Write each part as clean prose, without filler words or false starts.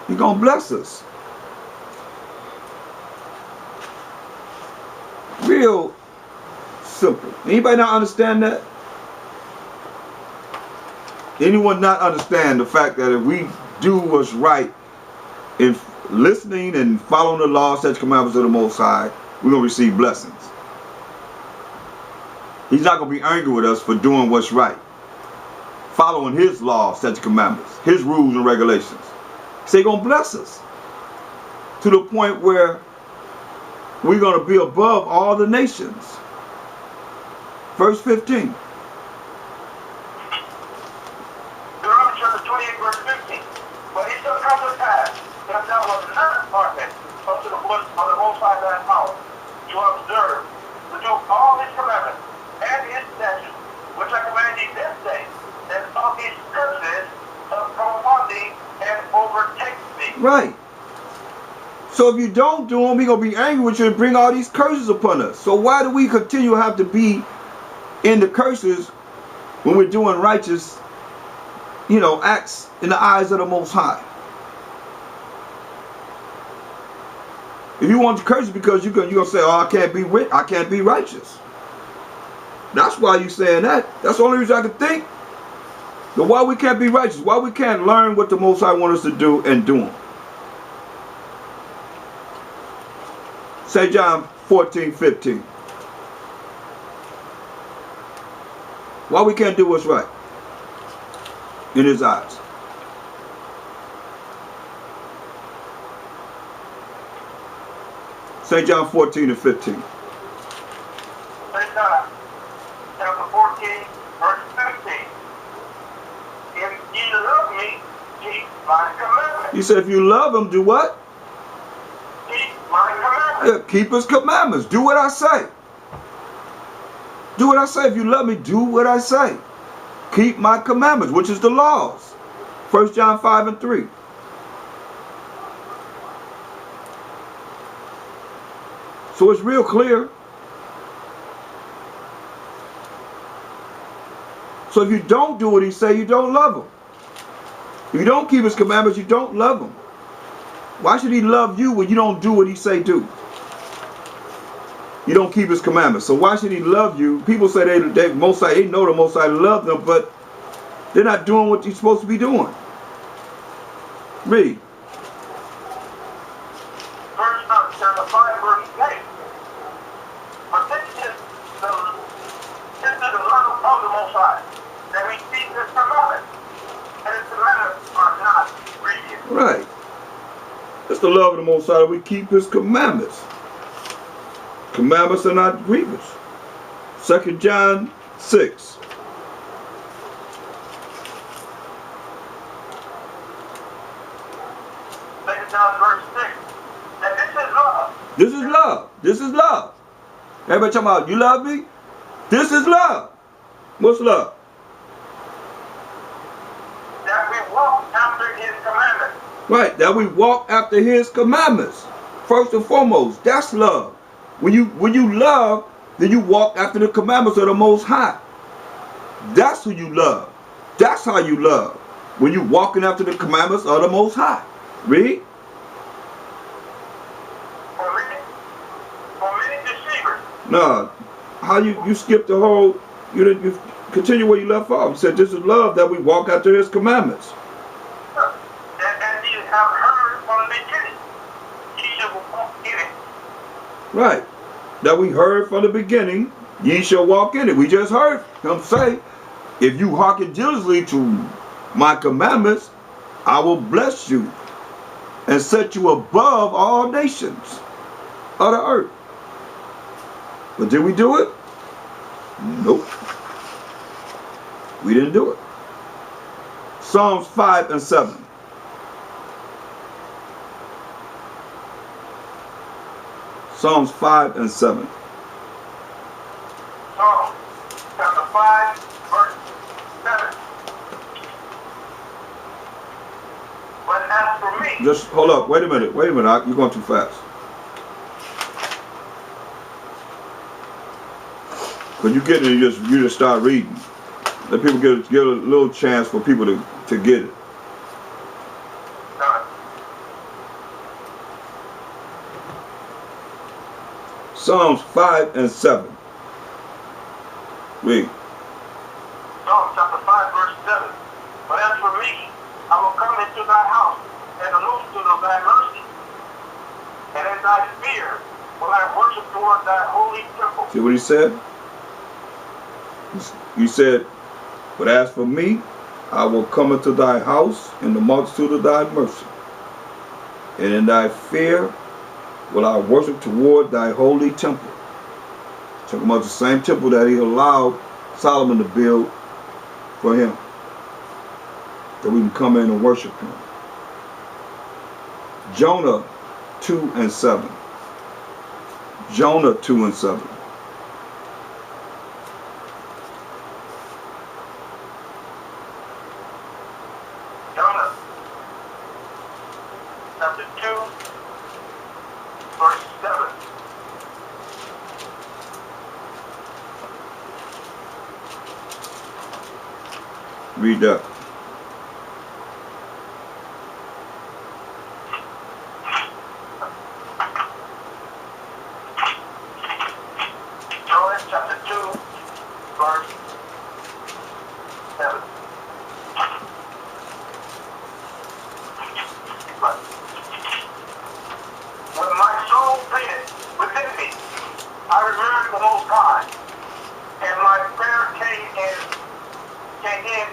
He's going to bless us. Real simple. Anybody not understand that? Anyone not understand the fact that if we do what's right in listening and following the law, such commandments of the Most High, we're going to receive blessings. He's not going to be angry with us for doing what's right, following His law, such commandments, His rules and regulations. So He's going to bless us to the point where we're going to be above all the nations. Verse 15. Deuteronomy chapter 28, verse 15. But it shall come to pass that thou wilt not hearken unto the voice of the Most High thy power, to observe, to do all His commandments and His statutes, which I command thee this day, that all these curses shall come upon thee and overtake thee. Right. So if you don't do them, He's going to be angry with you and bring all these curses upon us. So why do we continue to have to be in the curses when we're doing righteous, acts in the eyes of the Most High? If you want the curses because you're gonna say, oh, I can't be righteous. That's why you're saying that. That's the only reason I can think. But why we can't be righteous? Why we can't learn what the Most High wants us to do and do them? St. John 14:15. Why we can't do what's right in His eyes? St. John 14:15. St. John chapter 14, verse 15. If ye love me, keep my commandments. He said, if you love Him, do what? Keep my commandments. Yeah, keep His commandments. Do what I say. Do what I say. If you love me, do what I say. Keep my commandments, which is the laws. 1 John 5:3. So it's real clear. So if you don't do what He say, you don't love Him. If you don't keep His commandments, you don't love Him. Why should He love you when you don't do what He say do? You don't keep His commandments. So why should He love you? People say they know the Most High love them, but they're not doing what you're supposed to be doing. Read. Chapter 5, verse 8. But this is the love of the Most High, that we keep His commandments, and His commandments are not grievous. Right. It's the love of the Most High that we keep His commandments. Commandments are not grievous. 2 John 6. John verse 6. And this is love. This is love. This is love. Everybody talking about, you love me? This is love. What's love? That we walk after His commandments. Right, that we walk after His commandments. First and foremost, that's love. When you love, then you walk after the commandments of the Most High. That's who you love. That's how you love. When you walking after the commandments of the Most High. Read. For many deceivers. No, how you skip the whole, you continue where you left off. You said this is love, that we walk after His commandments. And ye have heard from the beginning. Ye shall walk in it. Right. That we heard from the beginning, ye shall walk in it. We just heard Him say, if you hearken diligently to my commandments, I will bless you and set you above all nations of the earth. But did we do it? Nope. We didn't do it. Psalms 5 and 7. Psalms 5 and 7. Psalms chapter 5, verse 7. But as for me, Just hold up. Wait a minute. You're going too fast. Because you get it, you just start reading. Let people get a little chance for people to get it. Psalms 5 and 7. Read. Psalm chapter 5, verse 7. But as for me, I will come into thy house and the multitude of thy mercy, and in thy fear will I worship toward thy holy temple. See what he said? He said, but as for me, I will come into thy house in the multitude of thy mercy, and in thy fear will I worship toward thy holy temple. Talking about the same temple that he allowed Solomon to build for him, that we can come in and worship him. Jonah 2 and 7. Jonah 2 and 7. Jonah chapter 2, verse 7. Read that. Jonah chapter 2, verse 7. When my soul fainted within me, I remembered the Most High, and my prayer came in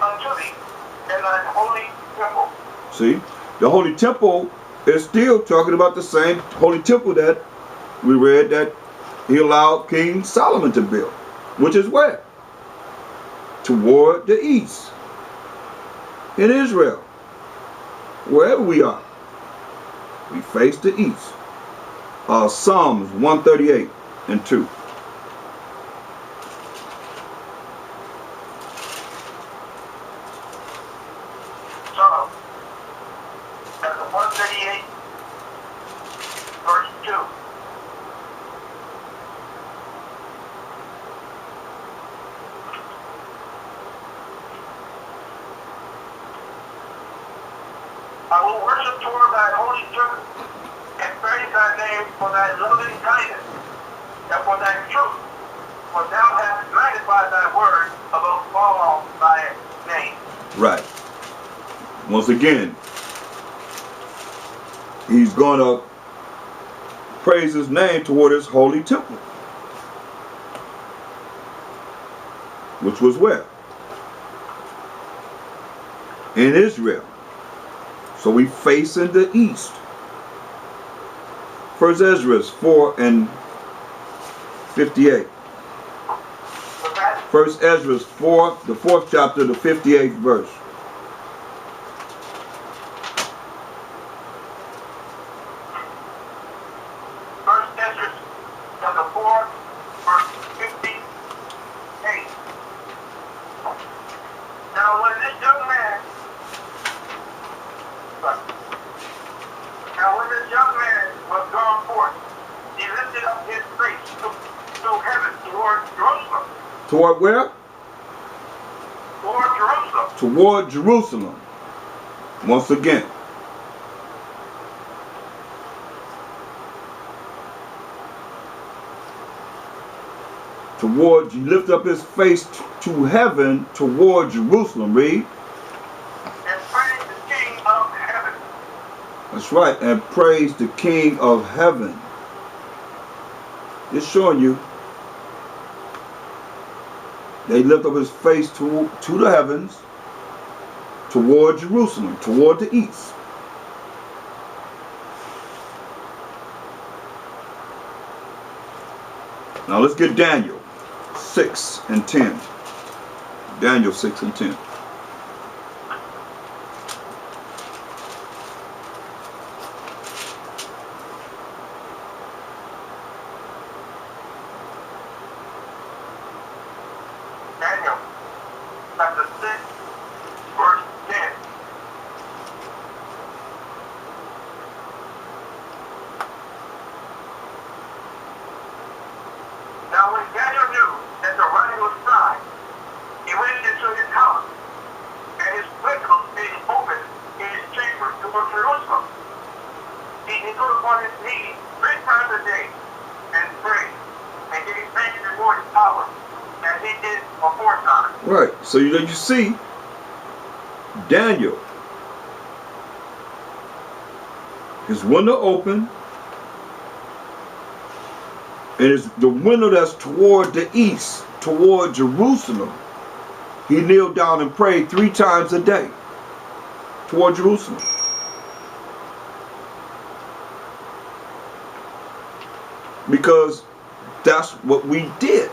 unto thee, in thy holy temple. See, the holy temple is still talking about the same holy temple that we read that he allowed King Solomon to build, which is where? Toward the east, in Israel. Wherever we are, we face the east. Psalms 138 and 2. Psalm chapter 138, verse 2. I will worship toward thy holy temple and praise thy name for thy loving kindness and for thy truth, for thou hast magnified thy word above all thy name. Right. Once again, he's going to praise his name toward his holy temple, which was where? In Israel. So we face in the east. First Ezra 4 and 58. First Ezra 4, the 4th chapter, the 58th verse. First Ezra chapter 4, verse 58. Now when this young man was gone forth, he lifted up his face to heaven toward Jerusalem. Toward where? Toward Jerusalem. Toward Jerusalem. Once again. Toward, he lift up his face to heaven toward Jerusalem. Read. And praise the King of heaven. That's right. And praise the King of heaven. It's showing you. They lift up his face to the heavens, toward Jerusalem, toward the east. Now let's get Daniel 6 and 10. Daniel 6 and 10. Daniel chapter 6, verse 10. Now when Daniel knew that the writing was signed, he went into his house, and his windows being open in his chamber toward Jerusalem. He put upon his knees 3 times a day and prayed, gave thanks before his power, as he did aforetime. Right. So you see, Daniel, his window open, and it's the window that's toward the east, toward Jerusalem. He kneeled down and prayed 3 times a day toward Jerusalem. Because that's what we did.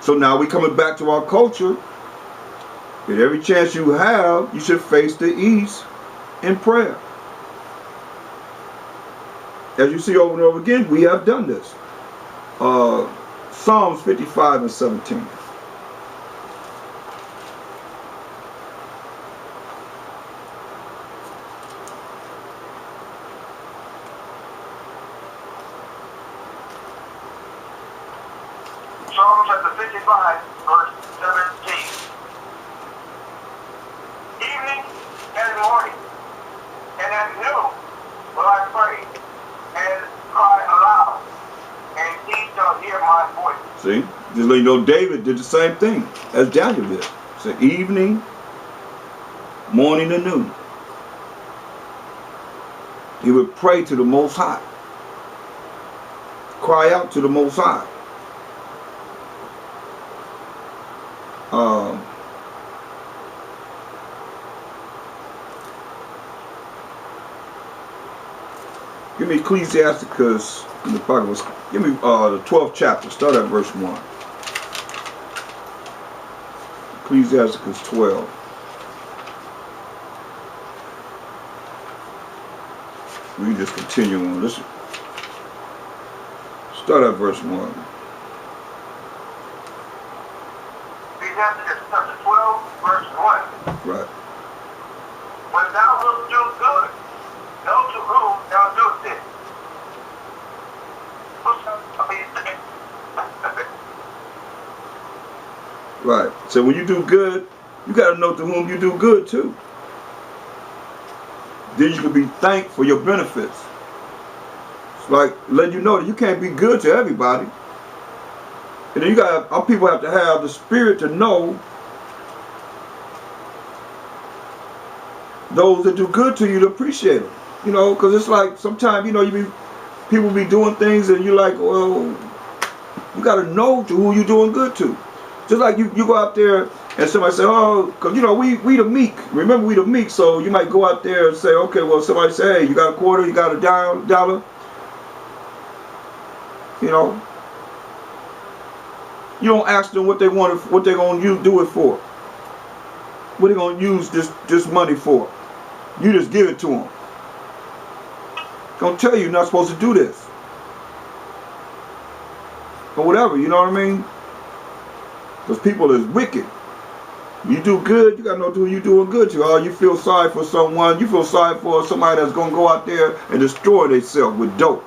So now we coming back to our culture. At every chance you have, you should face the east in prayer. As you see over and over again, we have done this. Psalms 55 and 17. Psalm chapter 55, verse 17. Evening and morning, and at noon will I pray and cry aloud, and he shall hear my voice. See? Just let you know, David did the same thing as Daniel did. So evening, morning, and noon. He would pray to the Most High. Cry out to the Most High. Give me Ecclesiasticus in the pocket was. Give me the 12th chapter. Start at verse 1. Ecclesiasticus 12. We can just continue on. Let's start at verse 1. Ecclesiasticus chapter 12, verse 1. Right. When thou wilt do good, know to whom thou doest it. Right. So when you do good, you got to know to whom you do good too. Then you can be thanked for your benefits. It's like letting you know that you can't be good to everybody. And then our people have to have the spirit to know those that do good to you, to appreciate them. You know, because it's like sometimes, you know, people be doing things and you're like, well, you got to know to who you're doing good to. Just like you go out there and somebody say, oh, because, you know, we the meek. Remember, we the meek. So you might go out there and say, okay, well, somebody say, hey, you got a quarter, you got a dollar. You know, you don't ask them what they want, what they're going to do it for. What they going to use this money for. You just give it to them. Don't tell you you're not supposed to do this. Or whatever, you know what I mean? Because people is wicked. You do good, you got to know who you're doing good to. Oh, you feel sorry for someone, you feel sorry for somebody that's going to go out there and destroy themselves with dope.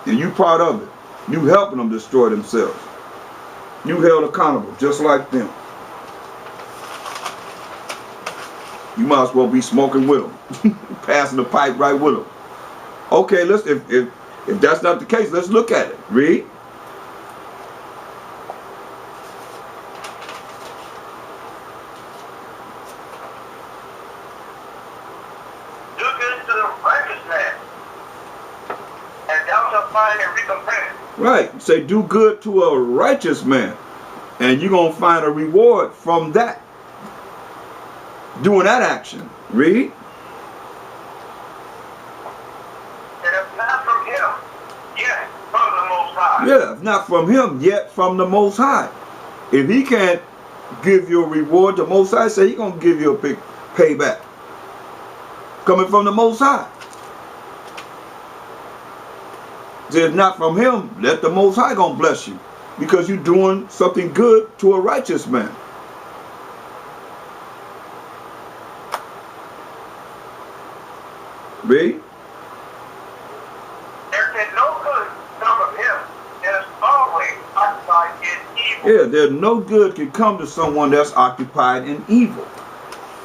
And you part of it. You helping them destroy themselves. You held accountable, just like them. You might as well be smoking with them. Passing the pipe right with them. Okay, let's if that's not the case, let's look at it. Read. Do good to the righteous man, and thou shalt find a recompense. Right. Say do good to a righteous man, and you're going to find a reward from that. Doing that action. Read. And if not from him, yet from the Most High. Yeah, if not from him, yet from the Most High. If he can't give you a reward, the Most High say he's going to give you a big payback. Coming from the Most High. If not from him, let the Most High going to bless you. Because you're doing something good to a righteous man. Read. There can no good come of him that is always occupied in evil. Yeah, there's no good can come to someone that's occupied in evil.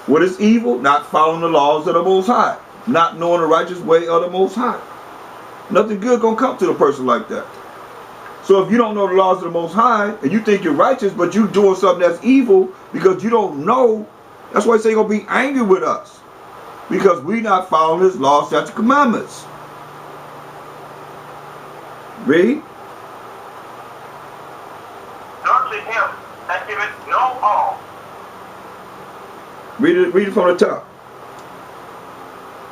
What is evil? Not following the laws of the Most High. Not knowing the righteous way of the Most High. Nothing good gonna come to the person like that. So if you don't know the laws of the Most High and you think you're righteous, but you doing something that's evil because you don't know, that's why he's gonna be angry with us. Because we not following his laws, statutes, and commandments. Read. Nor to him that giveth no alms. Read it from the top.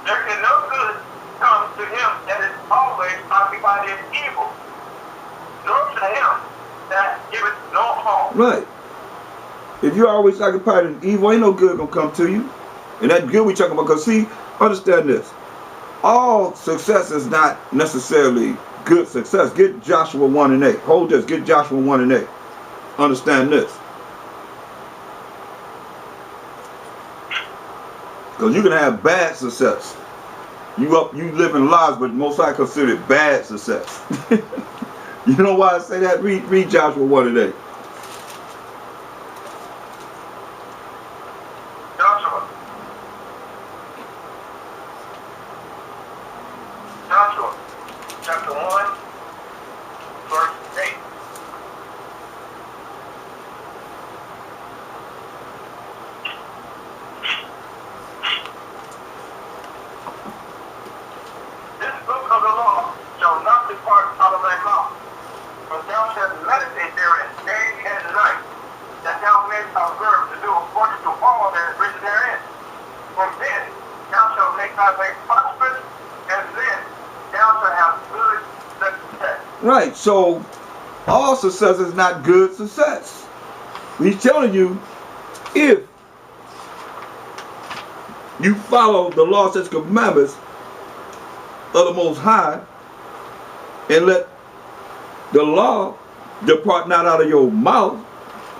There can no good come to him that is always occupied in evil. Nor to him that giveth no alms. Right. If you're always occupied in evil, ain't no good gonna come to you. And that good we talking about, because see, understand this. All success is not necessarily good success. Get Joshua 1 and 8. Hold this. Get Joshua 1 and 8. Understand this. Because you can have bad success. You living lives, but most I consider it bad success. You know why I say that? Read Joshua 1 and 8. Joshua chapter 1, verse 8. This book of the law shall not depart out of thy mouth, but thou shalt meditate therein day and night, that thou mayest observe to do according to all that is written therein. For then thou shalt make thy way prosperous, and then thou shalt have good success. Right, so all success is not good success. He's telling you, if you follow the law, statutes, and commandments of the Most High, and let the law depart not out of your mouth,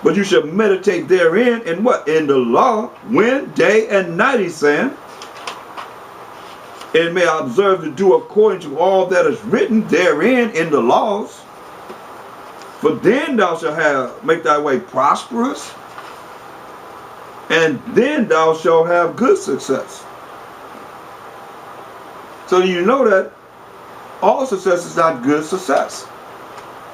but you shall meditate therein, and what? In the law, when? Day and night, he's saying. And may observe to do according to all that is written therein in the laws. For then thou shalt make thy way prosperous, and then thou shalt have good success. So you know that all success is not good success.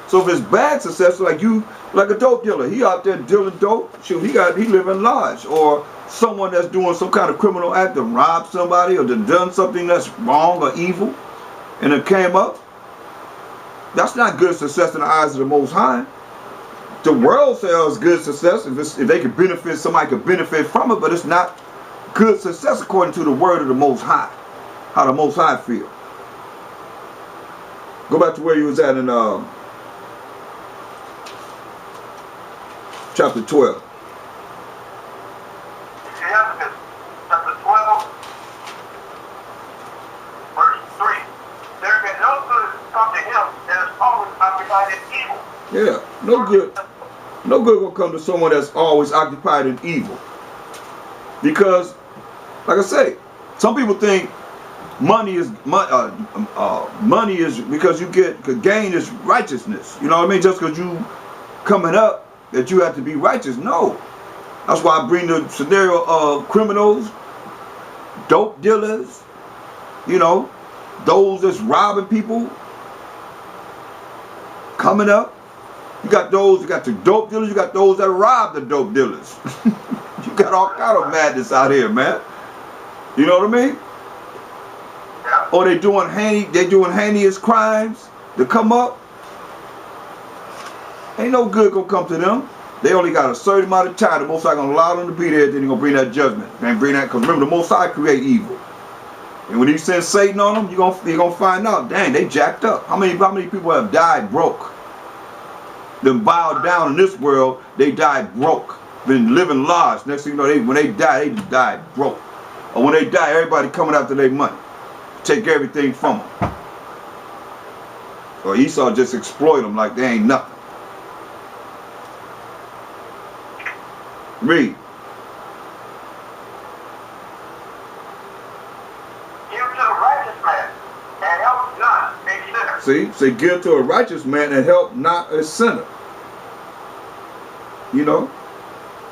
So if it's bad success, like a dope dealer, he out there dealing dope, shoot, he living large, or someone that's doing some kind of criminal act to rob somebody or to done something that's wrong or evil, and it came up, that's not good success in the eyes of the Most High. The world says good success if they could benefit, somebody could benefit from it, but it's not good success according to the word of the Most High, how the Most High feel. Go back to where you was at in chapter 12. Chapter 12, verse 3. There can no good come to him that is always occupied in evil. Yeah, no good will come to someone that's always occupied in evil. Because, like I say, some people think money is because you gain is righteousness. You know what I mean? Just because you coming up that you have to be righteous. No. That's why I bring the scenario of criminals, dope dealers, you know, those that's robbing people, coming up. You got those, you got the dope dealers, you got those that rob the dope dealers. You got all kind of madness out here, man. You know what I mean? Yeah. Or they doing heinous crimes to come up. Ain't no good gonna come to them. They only got a certain amount of time. The Most High gonna allow them to be there, then He's gonna bring that judgment. And bring that, because remember, the Most High create evil. And when He sends Satan on them, you're gonna find out, dang, they jacked up. How many people have died broke? Them bowed down in this world, they died broke. Been living large. Next thing you know, when they die, they just died broke. Or when they die, everybody coming after their money. Take everything from them. Or Esau just exploit them like they ain't nothing. Read. Give to the righteous man, and help not a sinner. See, give to a righteous man and help not a sinner. You know?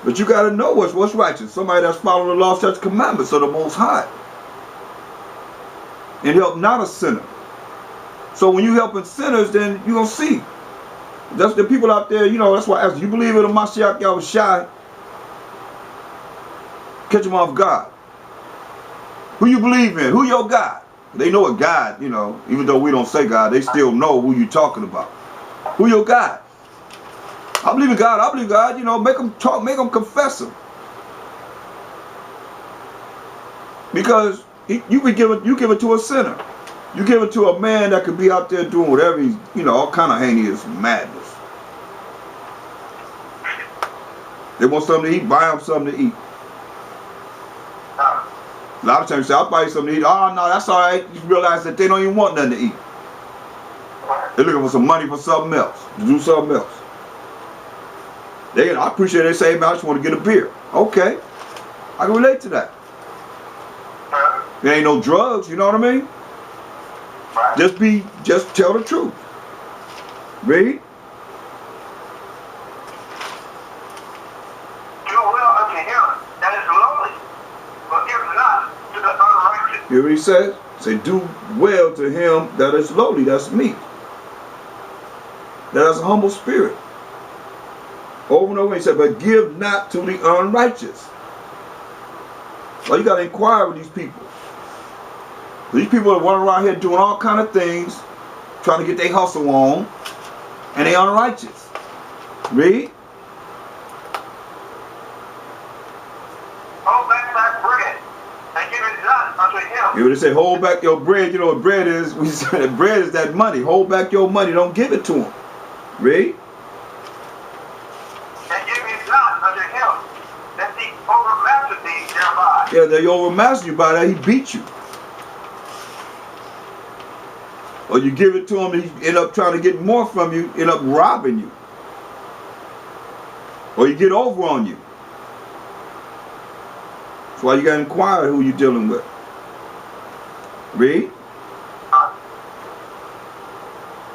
But you got to know what's righteous. Somebody that's following the law, statutes, commandments of the Most High. And help not a sinner. So when you helping sinners, then you're going to see. That's the people out there, you know, that's why I ask, you believe in a Mashiach Yahushai? Catch them off guard. Who you believe in? Who your God? They know a God, you know, even though we don't say God, they still know who you talking about. Who your God? I believe in God, I believe God, you know, make them talk, make them confess him. Because you give it to a sinner. You give it to a man that could be out there doing whatever he's, you know, all kind of heinous madness. They want something to eat, buy them something to eat. A lot of times you say, I'll buy you something to eat. Oh, no, that's all right. You realize that they don't even want nothing to eat. They're looking for some money for something else, to do something else. I appreciate they say, man, I just want to get a beer. Okay, I can relate to that. There ain't no drugs, you know what I mean? Just tell the truth. Read. Do well unto him that is lowly, but give not to the unrighteous. You hear what he says? Say, do well to him that is lowly, that's meek. That has a humble spirit. Over and over he said, but give not to the unrighteous. Well, you got to inquire with these people. These people are running around here doing all kind of things, trying to get their hustle on, and they unrighteous. Read. Hold back thy bread, and give it not unto him. You would say, hold back your bread. You know what bread is? We said that bread is that money. Hold back your money. Don't give it to him. Read. And give it not unto him that he overmastered thee thereby. Yeah, they overmaster you by that. He beat you. Or you give it to him and he end up trying to get more from you, end up robbing you. Or you get over on you. That's why you got to inquire who you're dealing with. Read.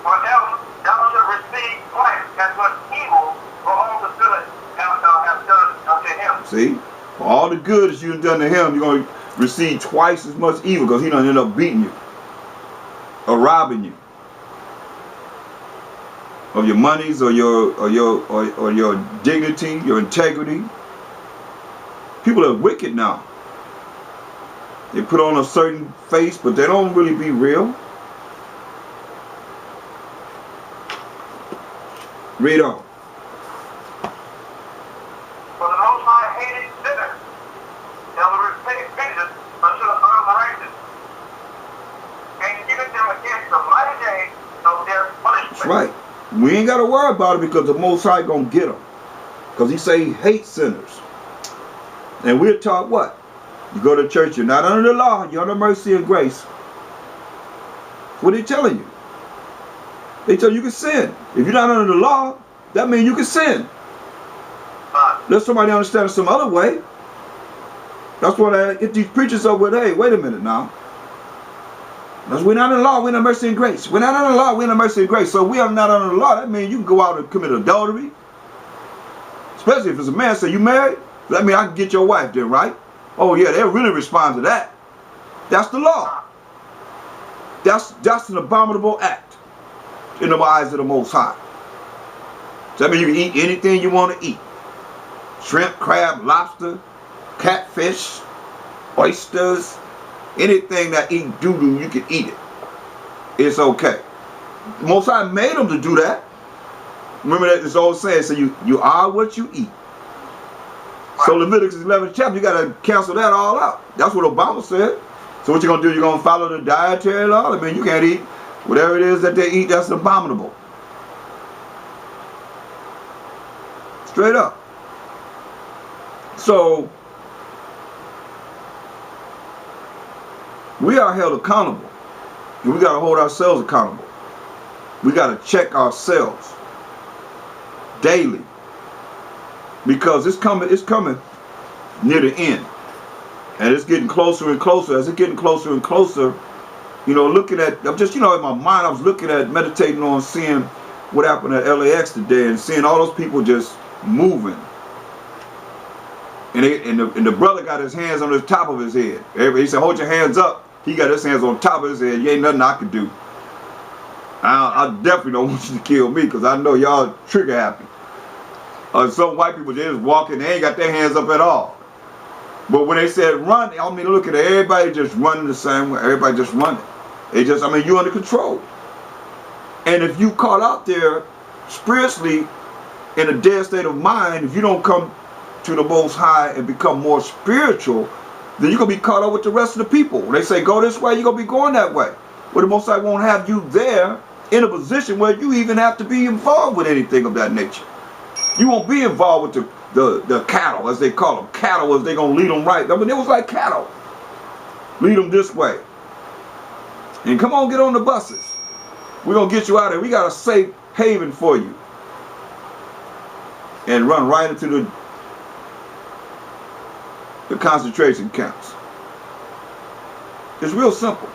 For else thou shalt receive twice as much evil for all the good thou hast done unto him. See? For all the good that you've done to him, you're going to receive twice as much evil because he done end up beating you. Or robbing you of your monies or your dignity, your integrity. People are wicked now. They put on a certain face, but they don't really be real. Read on. For the Most High hated sinners, and will repay vengeance unto the unrighteous, and giveth them against the mighty day of their punishment. That's right. We ain't got to worry about it because the Most High going to get them. Because he say he hates sinners. And we're taught what? You go to church, you're not under the law, you're under mercy and grace. What are they telling you? They tell you you can sin. If you're not under the law, that means you can sin. Let somebody understand it some other way. That's what I get these preachers up with. Hey, wait a minute now. Because we're not in the law, we're in the mercy and grace. We're not under the law, we're in the mercy and grace. So we are not under the law. That means you can go out and commit adultery. Especially if it's a man, say you married, that means I can get your wife then, right? Oh yeah, they'll really respond to that. That's the law. That's an abominable act in the eyes of the Most High. So that means you can eat anything you want to eat. Shrimp, crab, lobster, catfish, oysters, anything that eat doo-doo, you can eat it. It's okay. The Most High made them to do that. Remember that this old saying, so you are what you eat. So Leviticus 11th chapter, you got to cancel that all out. That's what Obama said. So what you going to do? You're going to follow the dietary law? I mean, you can't eat whatever it is that they eat. That's abominable. Straight up. So we are held accountable. And we got to hold ourselves accountable. We got to check ourselves daily. Because it's coming near the end. And it's getting closer and closer. As it's getting closer and closer, you know, looking at, I'm just, you know, in my mind, I was looking at, meditating on seeing what happened at LAX today and seeing all those people just moving. And the brother got his hands on the top of his head. He said, hold your hands up. He got his hands on top of his head. You ain't nothing I can do. I definitely don't want you to kill me because I know y'all trigger happy. Some white people, they just walking, they ain't got their hands up at all. But when they said run, I mean, look at it, everybody just running the same way. Everybody just running. It just, I mean, you under control. And if you caught out there spiritually in a dead state of mind, if you don't come to the Most High and become more spiritual, then you're going to be caught up with the rest of the people. When they say go this way, you're going to be going that way. Well, the Most High won't have you there in a position where you even have to be involved with anything of that nature. You won't be involved with the cattle, as they call them. Cattle, as they going to lead them right. I mean, it was like cattle. Lead them this way. And come on, get on the buses. We're going to get you out of here. We got a safe haven for you. And run right into the concentration camps. It's real simple.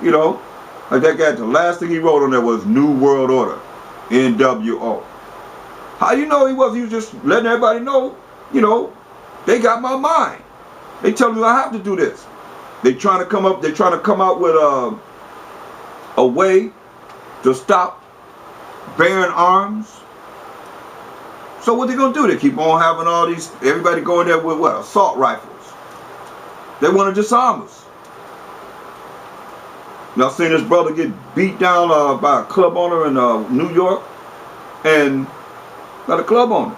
You know, like that guy, the last thing he wrote on there was New World Order, NWO. How you know he was? He was just letting everybody know, you know, they got my mind. They tell me I have to do this. They're trying to come out with a way to stop bearing arms. So what they gonna do? They keep on having all these, everybody going there with what? Assault rifles. They want to disarm us. Now, I seen this brother get beat down by a club owner in New York, and by the club owner.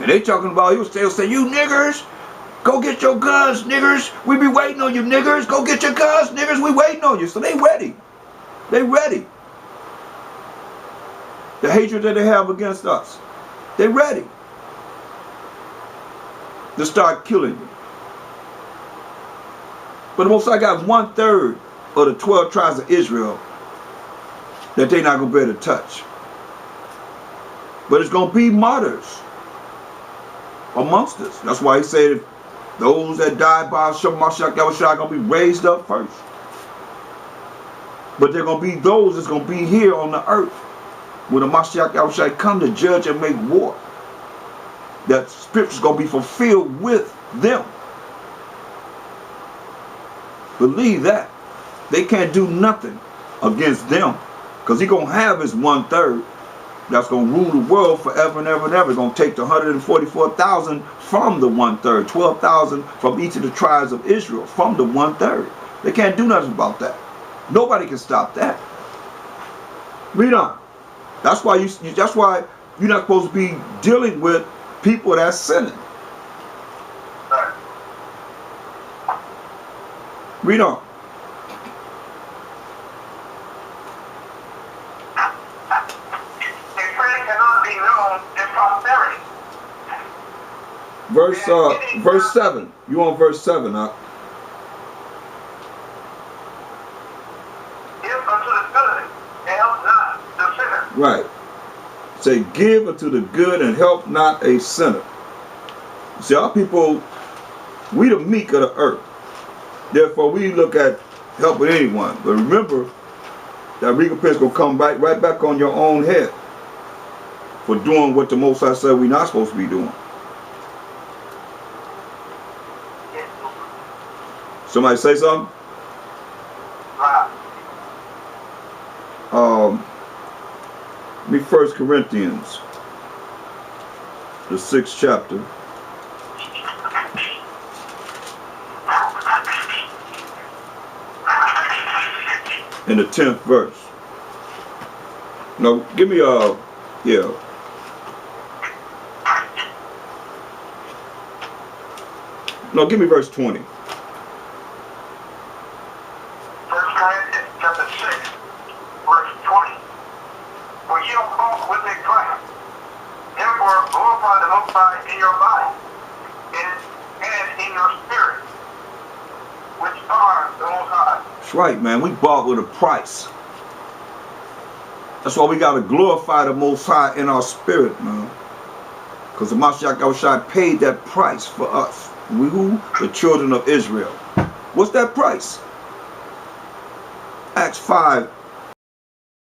And they talking about, he was saying, you niggers, go get your guns, niggers. We be waiting on you, niggers. Go get your guns, niggers. We waiting on you. So they ready. They ready. The hatred that they have against us. They ready to start killing you. But the Most High got 1/3 of the 12 tribes of Israel that they're not going to be able to touch. But it's going to be martyrs amongst us. That's why he said those that died by Mashiach Yahushua are going to be raised up first. But they're going to be those that's going to be here on the earth when the Mashiach Yahushua come to judge and make war. That scripture's going to be fulfilled with them. Believe that. They can't do nothing against them because he's going to have his 1/3 that's going to rule the world forever and ever and ever. He's going to take the 144,000 from the 1/3, 12,000 from each of the tribes of Israel from the 1/3. They can't do nothing about that. Nobody can stop that. Read on. That's why you're not supposed to be dealing with people that's sinning. Read on. Verse 7. You on verse 7, huh? Give unto the good and help not the sinner. Right. Say, give unto the good and help not a sinner. See, our people, we the meek of the earth. Therefore, we look at helping anyone. But remember, that recompense will come back right back on your own head for doing what the Most High said we're not supposed to be doing. Somebody say something? Me 1 Corinthians, the 6th chapter. In the 10th verse. No, give me yeah. No, give me verse 20. 1 Corinthians chapter 6, verse 20. For ye are both with a Christ. Therefore glorify the Most High in your body and in your spirit, which are the Most High. That's right, man. We bought with a price. That's why we got to glorify the Most High in our spirit, man. Because the Mashiach Yahushua paid that price for us. We who? The children of Israel. What's that price? Acts 5